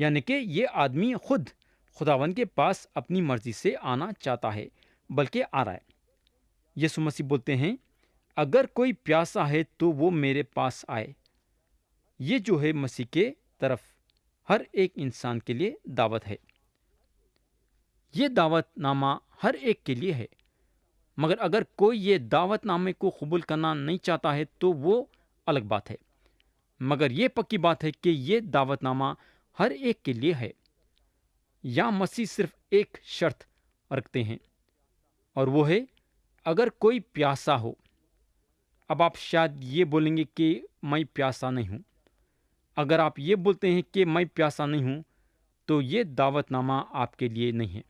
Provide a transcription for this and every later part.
یعنی کہ یہ آدمی خود خداوند کے پاس اپنی مرضی سے آنا چاہتا ہے، بلکہ آ رہا ہے۔ یسوع مسیح بولتے ہیں اگر کوئی پیاسا ہے تو وہ میرے پاس آئے۔ یہ جو ہے مسیح کے طرف ہر ایک انسان کے لیے دعوت ہے۔ یہ دعوت نامہ ہر ایک کے لیے ہے، مگر اگر کوئی یہ دعوت نامے کو قبول کرنا نہیں چاہتا ہے تو وہ الگ بات ہے۔ مگر یہ پکی بات ہے کہ یہ دعوت نامہ ہر ایک کے لیے ہے۔ یا مسیح صرف ایک شرط رکھتے ہیں، اور وہ ہے اگر کوئی پیاسا ہو۔ اب آپ شاید یہ بولیں گے کہ میں پیاسا نہیں ہوں۔ اگر آپ یہ بولتے ہیں کہ میں پیاسا نہیں ہوں تو یہ دعوت نامہ آپ کے لیے نہیں ہے۔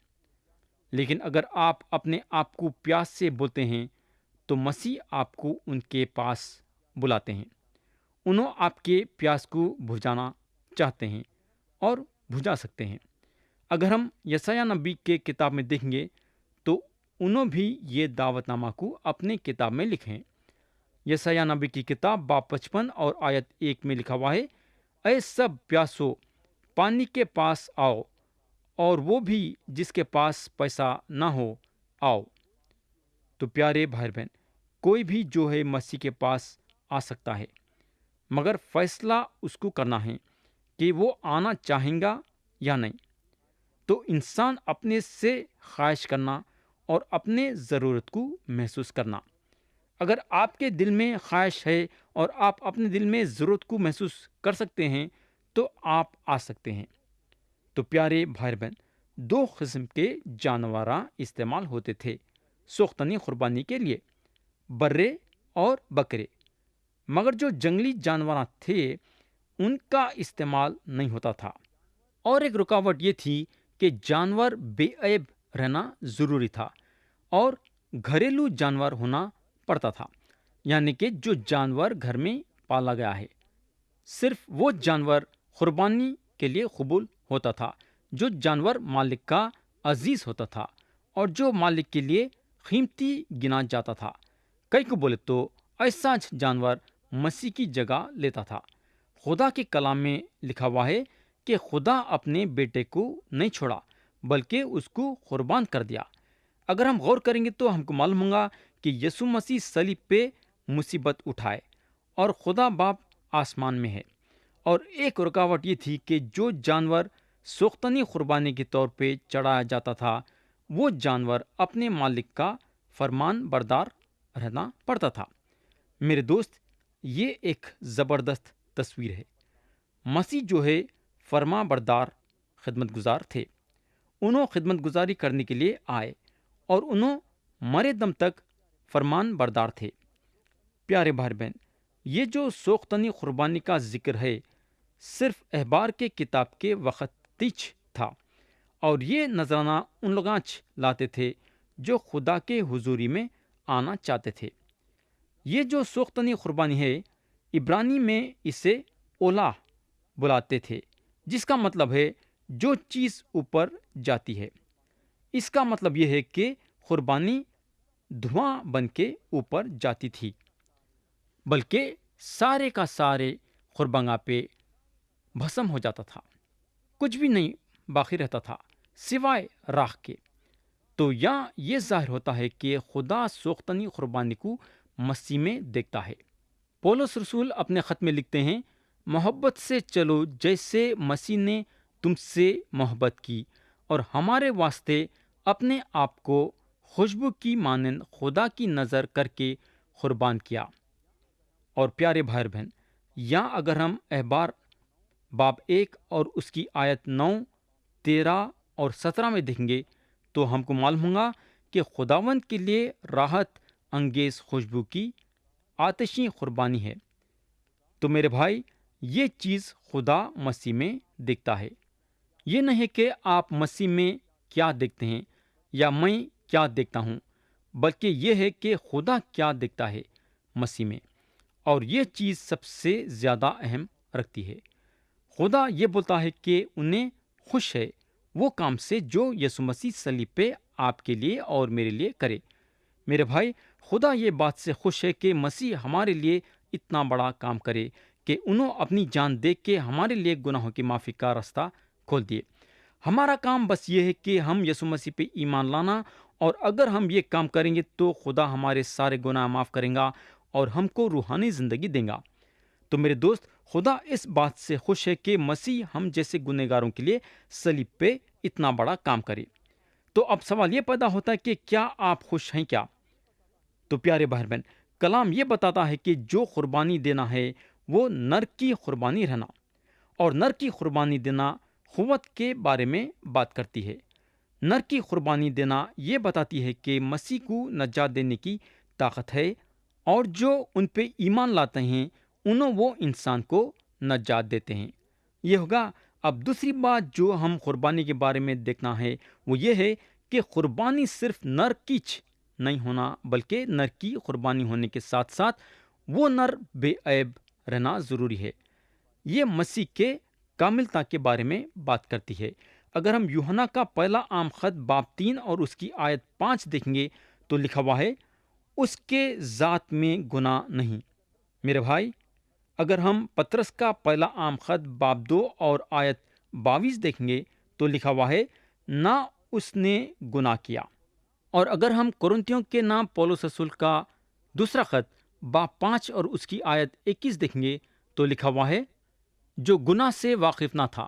لیکن اگر آپ اپنے آپ کو پیاس سے بولتے ہیں تو مسیح آپ کو ان کے پاس بلاتے ہیں۔ انہوں آپ کے پیاس کو بجھانا چاہتے ہیں اور بجھا سکتے ہیں۔ اگر ہم یسایہ نبی کے کتاب میں دیکھیں گے تو انہوں بھی یہ دعوت نامہ کو اپنے کتاب میں لکھے ہیں۔ یسایہ نبی کی کتاب باب 55 اور آیت 1 میں لکھا ہوا ہے، اے سب پیاسو پانی کے پاس آؤ، اور وہ بھی جس کے پاس پیسہ نہ ہو آؤ۔ تو پیارے بھائی بہن، کوئی بھی جو ہے مسیح کے پاس آ سکتا ہے، مگر فیصلہ اس کو کرنا ہے کہ وہ آنا چاہیں گا یا نہیں۔ تو انسان اپنے سے خواہش کرنا اور اپنے ضرورت کو محسوس کرنا۔ اگر آپ کے دل میں خواہش ہے اور آپ اپنے دل میں ضرورت کو محسوس کر سکتے ہیں تو آپ آ سکتے ہیں۔ تو پیارے بھائی بہن، دو قسم کے جانوراں استعمال ہوتے تھے سوختنی قربانی کے لیے، برے اور بکرے۔ مگر جو جنگلی جانوراں تھے ان کا استعمال نہیں ہوتا تھا۔ اور ایک رکاوٹ یہ تھی کہ جانور بے عیب رہنا ضروری تھا اور گھریلو جانور ہونا پڑتا تھا، یعنی کہ جو جانور گھر میں پالا گیا ہے، صرف وہ جانور قربانی کے لیے قبول ہوتا تھا جو جانور مالک کا عزیز ہوتا تھا اور جو مالک کے لیے قیمتی گنا جاتا تھا۔ کئی کو بولے تو ایسا جانور مسیح کی جگہ لیتا تھا۔ خدا کے کلام میں لکھا ہوا ہے کہ خدا اپنے بیٹے کو نہیں چھوڑا بلکہ اس کو قربان کر دیا۔ اگر ہم غور کریں گے تو ہم کو معلوم ہوگا کہ یسوع مسیح صلیب پہ مصیبت اٹھائے اور خدا باپ آسمان میں ہے۔ اور ایک رکاوٹ یہ تھی کہ جو جانور سوختنی قربانی کے طور پہ چڑھایا جاتا تھا وہ جانور اپنے مالک کا فرمان بردار رہنا پڑتا تھا۔ میرے دوست، یہ ایک زبردست تصویر ہے۔ مسیح جو ہے فرما بردار خدمت گزار تھے۔ انہوں خدمت گزاری کرنے کے لیے آئے اور انہوں مرے دم تک فرمان بردار تھے۔ پیارے بھائی بہن، یہ جو سوختنی قربانی کا ذکر ہے صرف احبار کے کتاب کے وقت تیچ تھا، اور یہ نذرانہ ان لوگاں لاتے تھے جو خدا کے حضوری میں آنا چاہتے تھے۔ یہ جو سوختنی قربانی ہے عبرانی میں اسے اولا بلاتے تھے، جس کا مطلب ہے جو چیز اوپر جاتی ہے۔ اس کا مطلب یہ ہے کہ قربانی دھواں بن کے اوپر جاتی تھی، بلکہ سارے کا سارے قربانگاہ پہ بھسم ہو جاتا تھا، کچھ بھی نہیں باقی رہتا تھا سوائے راکھ کے۔ تو یہاں یہ ظاہر ہوتا ہے کہ خدا سوختنی قربانی کو مسیح میں دیکھتا ہے۔ پولس رسول اپنے خط میں لکھتے ہیں، محبت سے چلو جیسے مسیح نے تم سے محبت کی اور ہمارے واسطے اپنے آپ کو خوشبو کی مانند خدا کی نظر کر کے قربان کیا۔ اور پیارے بھائی بہن، یا اگر ہم احبار باب 1 اور اس کی آیت 9، 13 اور 17 میں دیکھیں گے تو ہم کو معلوم ہوگا کہ خداوند کے لیے راحت انگیز خوشبو کی آتشی قربانی ہے۔ تو میرے بھائی، یہ چیز خدا مسیح میں دیکھتا ہے۔ یہ نہیں کہ آپ مسیح میں کیا دیکھتے ہیں یا میں کیا دیکھتا ہوں، بلکہ یہ ہے کہ خدا کیا دیکھتا ہے مسیح میں، اور یہ چیز سب سے زیادہ اہم رکھتی ہے۔ خدا یہ بولتا ہے کہ انہیں خوش ہے وہ کام سے جو یسوع مسیح صلیب پہ آپ کے لیے اور میرے لیے کرے۔ میرے بھائی، خدا یہ بات سے خوش ہے کہ مسیح ہمارے لیے اتنا بڑا کام کرے کہ انہوں اپنی جان دے کے ہمارے لیے گناہوں کی معافی کا راستہ کھول دیے۔ ہمارا کام بس یہ ہے کہ ہم یسوع مسیح پہ ایمان لانا، اور اگر ہم یہ کام کریں گے تو خدا ہمارے سارے گناہ معاف کریں گا اور ہم کو روحانی زندگی دیں گا۔ تو میرے دوست، خدا اس بات سے خوش ہے کہ مسیح ہم جیسے گنہگاروں کے لیے صلیب پہ اتنا بڑا کام کرے۔ تو اب سوال یہ پیدا ہوتا ہے کہ کیا آپ خوش ہیں کیا؟ تو پیارے بھائی بہن، کلام یہ بتاتا ہے کہ جو قربانی دینا ہے وہ نر کی قربانی رہنا، اور نر کی قربانی دینا قوت کے بارے میں بات کرتی ہے۔ نر کی قربانی دینا یہ بتاتی ہے کہ مسیح کو نجات دینے کی طاقت ہے، اور جو ان پہ ایمان لاتے ہیں انہوں وہ انسان کو نجات دیتے ہیں۔ یہ ہوگا۔ اب دوسری بات جو ہم قربانی کے بارے میں دیکھنا ہے وہ یہ ہے کہ قربانی صرف نر کیچ نہیں ہونا، بلکہ نر کی قربانی ہونے کے ساتھ ساتھ وہ نر بے عیب رہنا ضروری ہے۔ یہ مسیح کے کاملتا کے بارے میں بات کرتی ہے۔ اگر ہم یوحنا کا پہلا عام خط باب 3 اور اس کی آیت 5 دیکھیں گے تو لکھا ہوا ہے، اس کے ذات میں گناہ نہیں۔ میرے بھائی، اگر ہم پترس کا پہلا عام خط باب 2 اور آیت 22 دیکھیں گے تو لکھا ہوا ہے، نہ اس نے گناہ کیا۔ اور اگر ہم کرنتھیوں کے نام پولس رسول کا دوسرا خط باب 5 اور اس کی آیت 21 دیکھیں گے تو لکھا ہوا ہے، جو گناہ سے واقف نہ تھا۔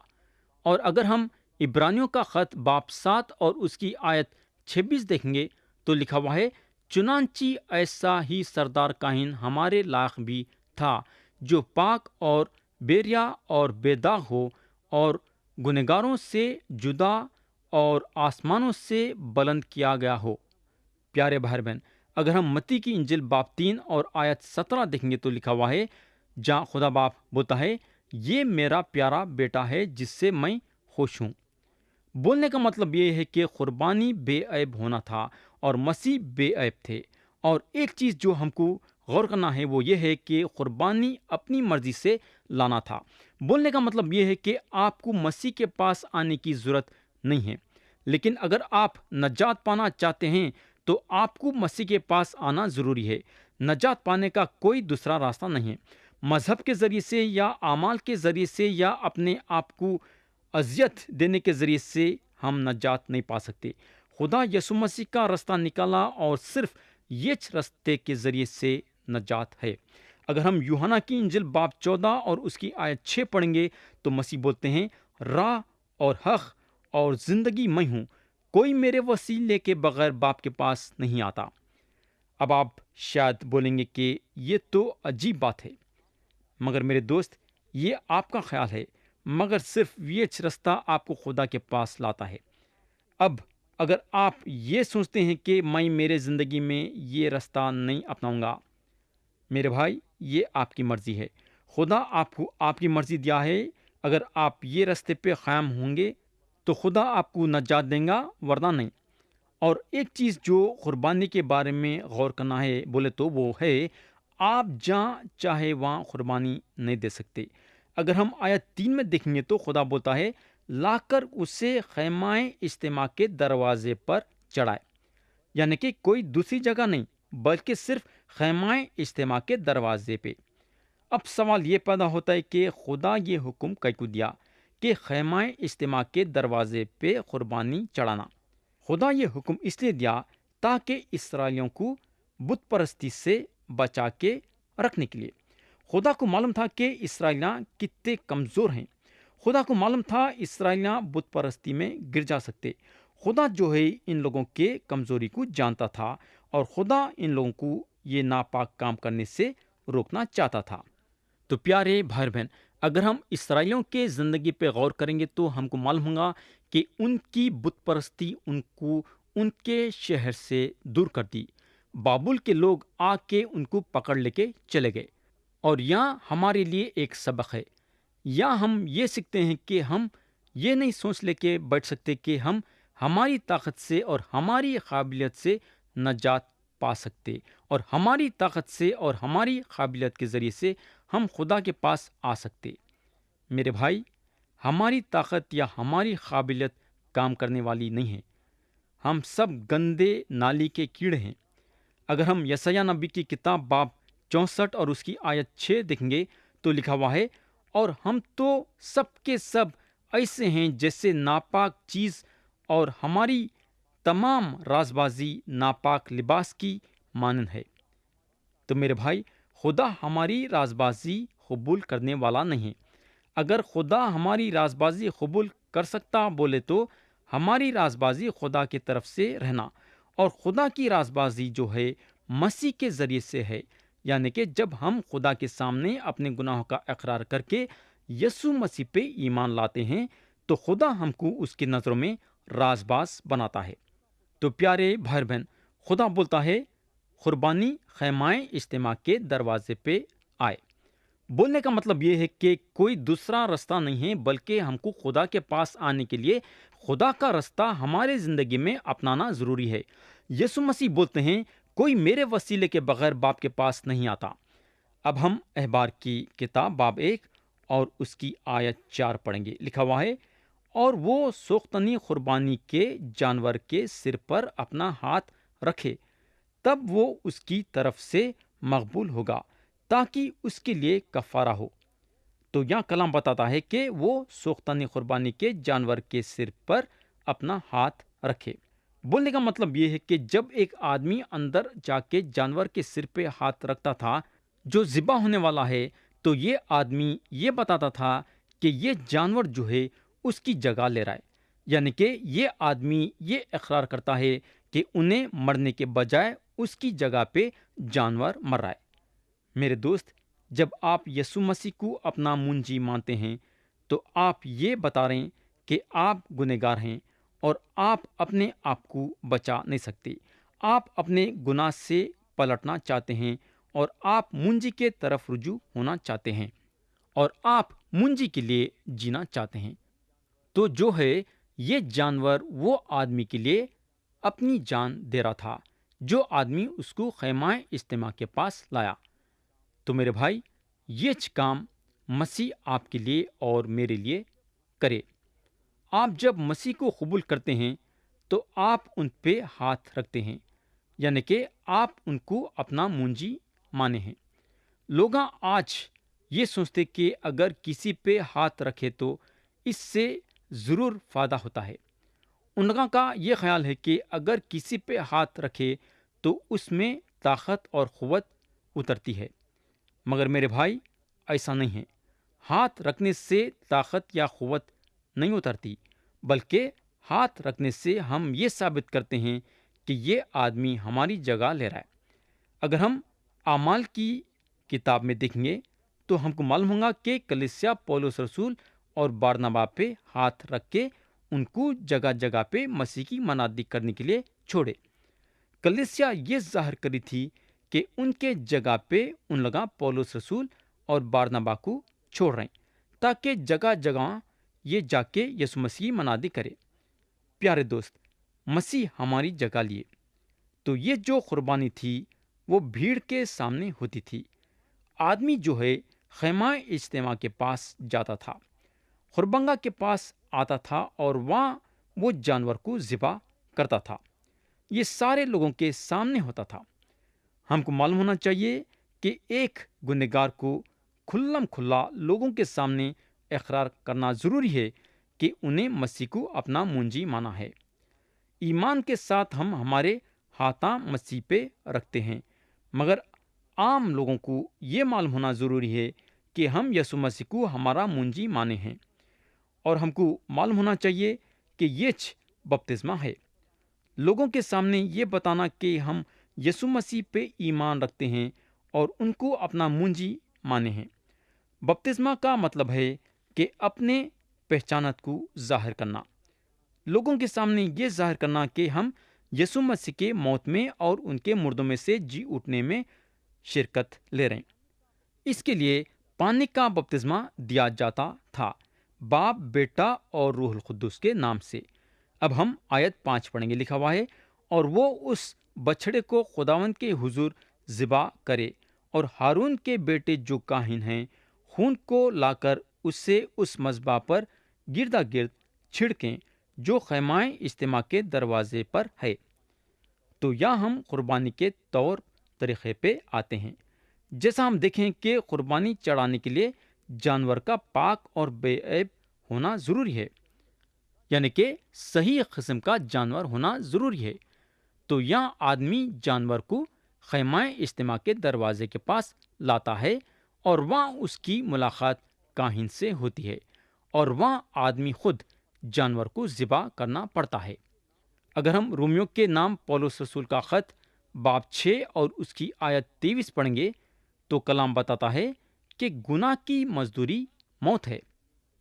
اور اگر ہم عبرانیوں کا خط باب 7 اور اس کی آیت 26 دیکھیں گے تو لکھا ہوا ہے، چنانچہ ایسا ہی سردار کاہن ہمارے لائق بھی تھا، جو پاک اور بے ریا اور بے داغ ہو، اور گنہگاروں سے جدا اور آسمانوں سے بلند کیا گیا ہو۔ پیارے بھائی بہن، اگر ہم متی کی انجیل باب 3 اور آیت 17 دیکھیں گے تو لکھا ہوا ہے، جہاں خدا باپ بولتا ہے، یہ میرا پیارا بیٹا ہے جس سے میں خوش ہوں۔ بولنے کا مطلب یہ ہے کہ قربانی بے عیب ہونا تھا اور مسیح بے عیب تھے۔ اور ایک چیز جو ہم کو غور کرنا ہے وہ یہ ہے کہ قربانی اپنی مرضی سے لانا تھا۔ بولنے کا مطلب یہ ہے کہ آپ کو مسیح کے پاس آنے کی ضرورت نہیں ہے، لیکن اگر آپ نجات پانا چاہتے ہیں تو آپ کو مسیح کے پاس آنا ضروری ہے۔ نجات پانے کا کوئی دوسرا راستہ نہیں ہے۔ مذہب کے ذریعے سے یا اعمال کے ذریعے سے یا اپنے آپ کو اذیت دینے کے ذریعے سے ہم نجات نہیں پا سکتے۔ خدا یسوع مسیح کا راستہ نکالا اور صرف یہ راستے کے ذریعے سے نجات ہے۔ اگر ہم یوحنا کی انجیل باب 14 اور اس کی آیت 6 پڑھیں گے تو مسیح بولتے ہیں، راہ اور حق اور زندگی میں ہوں، کوئی میرے وسیلے کے بغیر باپ کے پاس نہیں آتا۔ اب آپ شاید بولیں گے کہ یہ تو عجیب بات ہے، مگر میرے دوست، یہ آپ کا خیال ہے، مگر صرف یہ راستہ آپ کو خدا کے پاس لاتا ہے۔ اب اگر آپ یہ سوچتے ہیں کہ میں میرے زندگی میں یہ راستہ نہیں اپناؤں گا، میرے بھائی، یہ آپ کی مرضی ہے۔ خدا آپ کو آپ کی مرضی دیا ہے۔ اگر آپ یہ راستے پہ قائم ہوں گے تو خدا آپ کو نجات دیں گا، ورنہ نہیں۔ اور ایک چیز جو قربانی کے بارے میں غور کرنا ہے بولے تو وہ ہے، آپ جہاں چاہے وہاں قربانی نہیں دے سکتے۔ اگر ہم آیت 3 میں دیکھیں گے تو خدا بولتا ہے، لا کر اسے خیمہ اجتماع کے دروازے پر چڑھائے، یعنی کہ کوئی دوسری جگہ نہیں بلکہ صرف خیمہ اجتماع کے دروازے پہ۔ اب سوال یہ پیدا ہوتا ہے کہ خدا یہ حکم کیوں دیا کہ خیمہ اجتماع کے دروازے پہ قربانی چڑھانا؟ خدا یہ حکم اس لیے دیا تاکہ اسرائیلیوں کو بت پرستی سے بچا کے رکھنے کے لیے۔ خدا کو معلوم تھا کہ اسرائیلیاں کتنے کمزور ہیں۔ خدا کو معلوم تھا اسرائیلیاں بت پرستی میں گر جا سکتے۔ خدا جو ہے ان لوگوں کے کمزوری کو جانتا تھا، اور خدا ان لوگوں کو یہ ناپاک کام کرنے سے روکنا چاہتا تھا۔ تو پیارے بھائی بہن، اگر ہم اسرائیلیوں کے زندگی پہ غور کریں گے تو ہم کو معلوم ہوگا کہ ان کی بت پرستی ان کو ان کے شہر سے دور کر دی۔ بابل کے لوگ آ کے ان کو پکڑ لے کے چلے گئے۔ اور یہاں ہمارے لیے ایک سبق ہے۔ یہاں ہم یہ سیکھتے ہیں کہ ہم یہ نہیں سوچ لے کے بیٹھ سکتے کہ ہم ہماری طاقت سے اور ہماری قابلیت سے نجات پا سکتے، اور ہماری طاقت سے اور ہماری قابلیت کے ذریعے سے ہم خدا کے پاس آ سکتے۔ میرے بھائی، ہماری طاقت یا ہماری قابلیت کام کرنے والی نہیں ہے۔ ہم سب گندے نالی کے کیڑے ہیں۔ اگر ہم یسایہ نبی کی کتاب باب 64 اور اس کی آیت 6 دیکھیں گے تو لکھا ہوا ہے، اور ہم تو سب کے سب ایسے ہیں جیسے ناپاک چیز، اور ہماری تمام رازبازی ناپاک لباس کی مانند ہے۔ تو میرے بھائی، خدا ہماری رازبازی قبول کرنے والا نہیں۔ اگر خدا ہماری رازبازی قبول کر سکتا بولے تو ہماری رازبازی خدا کی طرف سے رہنا، اور خدا کی رازبازی جو ہے مسیح کے ذریعے سے ہے، یعنی کہ جب ہم خدا کے سامنے اپنے گناہوں کا اقرار کر کے یسوع مسیح پہ ایمان لاتے ہیں تو خدا ہم کو اس کی نظروں میں رازباز بناتا ہے۔ تو پیارے بھائی بہن، خدا بولتا ہے قربانی خیمہ اجتماع کے دروازے پہ آئے۔ بولنے کا مطلب یہ ہے کہ کوئی دوسرا رستہ نہیں ہے، بلکہ ہم کو خدا کے پاس آنے کے لیے خدا کا رستہ ہمارے زندگی میں اپنانا ضروری ہے۔ یسوع مسیح بولتے ہیں کوئی میرے وسیلے کے بغیر باپ کے پاس نہیں آتا۔ اب ہم احبار کی کتاب باب 1 اور اس کی آیت 4 پڑھیں گے۔ لکھا ہوا ہے، اور وہ سوختنی قربانی کے جانور کے سر پر اپنا ہاتھ رکھے، تب وہ اس کی طرف سے مقبول ہوگا، تاکہ اس کے لیے کفارہ ہو۔ تو یہاں کلام بتاتا ہے کہ وہ سوختنی قربانی کے جانور کے سر پر اپنا ہاتھ رکھے۔ بولنے کا مطلب یہ ہے کہ جب ایک آدمی اندر جا کے جانور کے سر پہ ہاتھ رکھتا تھا جو ذبح ہونے والا ہے، تو یہ آدمی یہ بتاتا تھا کہ یہ جانور جو ہے اس کی جگہ لے رہا ہے، یعنی کہ یہ آدمی یہ اقرار کرتا ہے کہ انہیں مرنے کے بجائے اس کی جگہ پہ جانور مر رہا ہے۔ میرے دوست، جب آپ یسوع مسیح کو اپنا منجی مانتے ہیں تو آپ یہ بتا رہے ہیں کہ آپ گنہگار ہیں اور آپ اپنے آپ کو بچا نہیں سکتے۔ آپ اپنے گناہ سے پلٹنا چاہتے ہیں اور آپ منجی کے طرف رجوع ہونا چاہتے ہیں، اور آپ منجی کے لیے جینا چاہتے ہیں۔ تو جو ہے یہ جانور وہ آدمی کے لیے اپنی جان دے رہا تھا جو آدمی اس کو خیمہ اجتماع کے پاس لایا۔ تو میرے بھائی، یہ کام مسیح آپ کے لیے اور میرے لیے کرے۔ آپ جب مسیح کو قبول کرتے ہیں تو آپ ان پہ ہاتھ رکھتے ہیں، یعنی کہ آپ ان کو اپنا منجی مانے ہیں۔ لوگ آج یہ سوچتے کہ اگر کسی پہ ہاتھ رکھے تو اس سے ضرور فائدہ ہوتا ہے۔ ان لوگوں کا یہ خیال ہے کہ اگر کسی پہ ہاتھ رکھے تو اس میں طاقت اور قوت اترتی ہے، مگر میرے بھائی ایسا نہیں ہے۔ ہاتھ رکھنے سے طاقت یا قوت نہیں اترتی، بلکہ ہاتھ رکھنے سے ہم یہ ثابت کرتے ہیں کہ یہ آدمی ہماری جگہ لے رہا ہے۔ اگر ہم اعمال کی کتاب میں دیکھیں گے تو ہم کو معلوم ہوگا کہ کلیسیا پولس رسول اور بارنابا پہ ہاتھ رکھ کے ان کو جگہ جگہ پہ مسیح کی منادی کرنے کے لیے چھوڑے۔ کلیسیا یہ ظاہر کری تھی کہ ان کے جگہ پہ ان لوگاں پولس رسول اور بارنابا کو چھوڑ رہے ہیں، تاکہ جگہ جگہ یہ جا کے یسوع مسیح منادی کرے۔ پیارے دوست، مسیح ہماری جگہ لیے، تو یہ جو قربانی تھی وہ بھیڑ کے سامنے ہوتی تھی۔ آدمی جو ہے خیمہ اجتماع کے پاس جاتا تھا، خربنگا کے پاس آتا تھا اور وہاں وہ جانور کو ذبح کرتا تھا۔ یہ سارے لوگوں کے سامنے ہوتا تھا۔ ہم کو معلوم ہونا چاہیے کہ ایک گنہگار کو کھلم کھلا لوگوں کے سامنے اقرار کرنا ضروری ہے کہ انہیں مسیح کو اپنا منجی مانا ہے۔ ایمان کے ساتھ ہم ہمارے ہاتھاں مسیح پہ رکھتے ہیں، مگر عام لوگوں کو یہ معلوم ہونا ضروری ہے کہ ہم یسوع مسیح کو ہمارا منجی مانے ہیں، اور ہم کو معلوم ہونا چاہیے کہ یہ بپتسمہ ہے۔ لوگوں کے سامنے یہ بتانا کہ ہم یسوع مسیح پہ ایمان رکھتے ہیں اور ان کو اپنا منجی مانے ہیں۔ بپتسمہ کا مطلب ہے کہ اپنے پہچانت کو ظاہر کرنا، لوگوں کے سامنے یہ ظاہر کرنا کہ ہم یسوع مسیح کے موت میں اور ان کے مردوں میں سے جی اٹھنے میں شرکت لے رہے ہیں۔ اس کے لیے پانی کا بپتسمہ دیا جاتا تھا، باپ، بیٹا اور روح القدس کے نام سے۔ اب ہم آیت 5 پڑھیں گے۔ لکھا ہوا ہے، اور وہ اس بچڑے کو خداوند کے حضور ذبح کرے، اور ہارون کے بیٹے جو کاہن ہیں خون کو لا کر اس سے اس مذبح پر گردا گرد چھڑکیں جو خیمہ اجتماع کے دروازے پر ہے۔ تو یہاں ہم قربانی کے طور طریقے پہ آتے ہیں۔ جیسا ہم دیکھیں کہ قربانی چڑھانے کے لیے جانور کا پاک اور بے عیب ہونا ضروری ہے، یعنی کہ صحیح قسم کا جانور ہونا ضروری ہے۔ تو یہاں آدمی جانور کو خیمہ اجتماع کے دروازے کے پاس لاتا ہے اور وہاں اس کی ملاقات کاہن سے ہوتی ہے، اور وہاں آدمی خود جانور کو ذبح کرنا پڑتا ہے۔ اگر ہم رومیوں کے نام پولس رسول کا خط باب 6 اور اس کی آیت 23 پڑھیں گے تو کلام بتاتا ہے کہ گناہ کی مزدوری موت ہے۔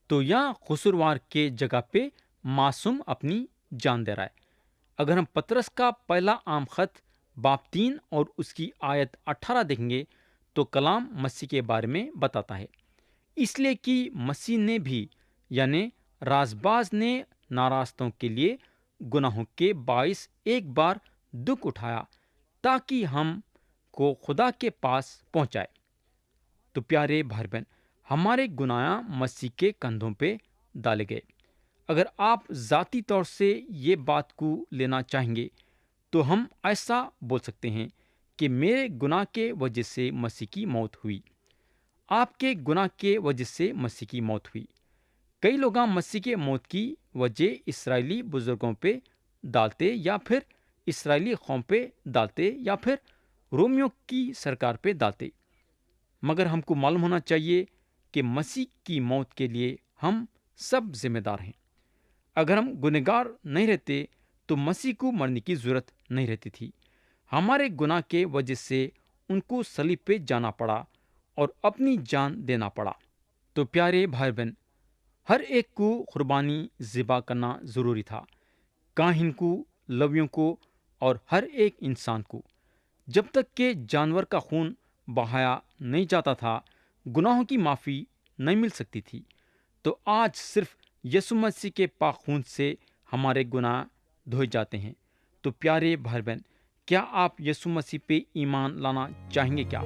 تو یہاں قصوروار کے جگہ پہ معصوم اپنی جان دے رہا ہے۔ اگر ہم پطرس کا پہلا عام خط باب 3 اور اس کی آیت 18 دیکھیں گے تو کلام مسیح کے بارے میں بتاتا ہے، اس لیے کہ مسیح نے بھی یعنی راز باز نے ناراستوں کے لیے گناہوں کے باعث ایک بار دکھ اٹھایا تاکہ ہم کو خدا کے پاس پہنچائے۔ تو پیارے بھائی بہن، ہمارے گناہ مسیح کے کندھوں پہ ڈالے گئے۔ اگر آپ ذاتی طور سے یہ بات کو لینا چاہیں گے تو ہم ایسا بول سکتے ہیں کہ میرے گناہ کے وجہ سے مسیح کی موت ہوئی، آپ کے گناہ کے وجہ سے مسیح کی موت ہوئی۔ کئی لوگ مسیح کے موت کی وجہ اسرائیلی بزرگوں پہ ڈالتے یا پھر اسرائیلی قوم پہ ڈالتے یا پھر رومیوں کی سرکار پہ ڈالتے، مگر ہم کو معلوم ہونا چاہیے کہ مسیح کی موت کے لیے ہم سب ذمہ دار ہیں۔ اگر ہم گنہگار نہیں رہتے تو مسیح کو مرنے کی ضرورت نہیں رہتی تھی۔ ہمارے گناہ کے وجہ سے ان کو صلیب پہ جانا پڑا اور اپنی جان دینا پڑا۔ تو پیارے بھائی بہن، ہر ایک کو قربانی ذبح کرنا ضروری تھا، کاہن کو، لویوں کو اور ہر ایک انسان کو۔ جب تک کہ جانور کا خون بہایا نہیں جاتا تھا، گناہوں کی معافی نہیں مل سکتی تھی۔ تو آج صرف یسوع مسیح کے پاک خون سے ہمارے گناہ دھوئے جاتے ہیں۔ تو پیارے بھائی بہن، کیا آپ یسوع مسیح پہ ایمان لانا چاہیں گے کیا؟